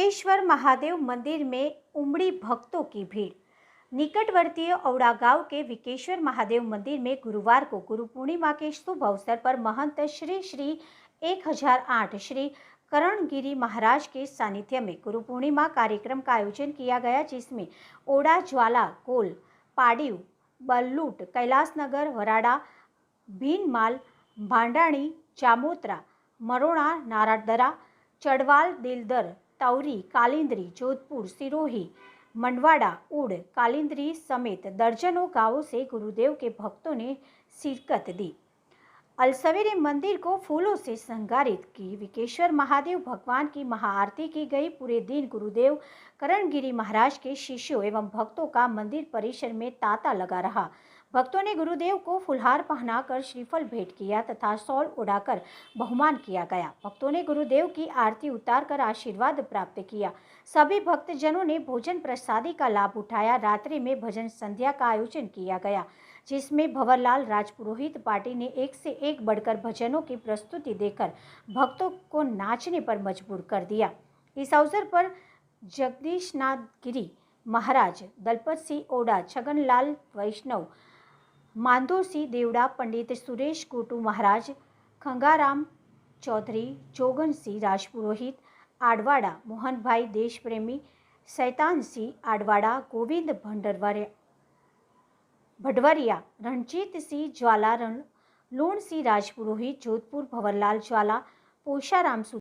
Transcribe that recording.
विकेश्वर महादेव मंदिर में उमड़ी भक्तों की भीड़। निकटवर्ती औड़ा गांव के विकेश्वर महादेव मंदिर में गुरुवार को गुरु पूर्णिमा के शुभ अवसर पर महंत श्री श्री 1008 श्री करणगिरी महाराज के सानिध्य में गुरु पूर्णिमा कार्यक्रम का आयोजन किया गया, जिसमें ओड़ा, ज्वाला, कोल, पाड़ीव, बल्लूट, कैलासनगर, वराड़ा, भीनमाल, भांडाणी, जामोत्रा, मरोड़ा, नारादरा, चढ़वाल, दिलदर, तौरी, कालिंद्री, जोधपुर, सिरोही, मंडवाड़ा, उड़, कालिंद्री समेत दर्जनों गांवों से गुरुदेव के भक्तों ने शिरकत दी। अलसवेरे मंदिर को फूलों से श्रृंगारित की विकेश्वर महादेव भगवान की महाआरती की गई। पूरे दिन गुरुदेव करणगिरी महाराज के शिष्यों एवं भक्तों का मंदिर परिसर में तांता लगा रहा। भक्तों ने गुरुदेव को फुलहार पहनाकर श्रीफल भेंट किया तथा शॉल उड़ाकर बहुमान किया गया। भक्तों ने गुरुदेव की आरती उतारकर आशीर्वाद प्राप्त किया। सभी भक्तजनों ने भोजन प्रसादी का लाभ उठाया। रात्रि में भजन संध्या का आयोजन किया गया, जिसमें भंवरलाल राजपुरोहित पार्टी ने एक से एक बढ़कर भजनों की प्रस्तुति देकर भक्तों को नाचने पर मजबूर कर दिया। इस अवसर पर जगदीशनाथ गिरी महाराज, दलपत सिंह ओड़ा, छगनलाल वैष्णव, मांधो सिंह देवड़ा, पंडित सुरेश कोटू महाराज, खंगाराम चौधरी, जोगन सिंह राजपुरोहित आडवाड़ा, मोहन भाई देशप्रेमी, शैतान सिंह आडवाड़ा, गोविंद भटवरिया, रणजीत सिंह ज्वाला, लूण सिंह राजपुरोहित, जोधपुर, भंवरलाल ज्वाला, पोशाराम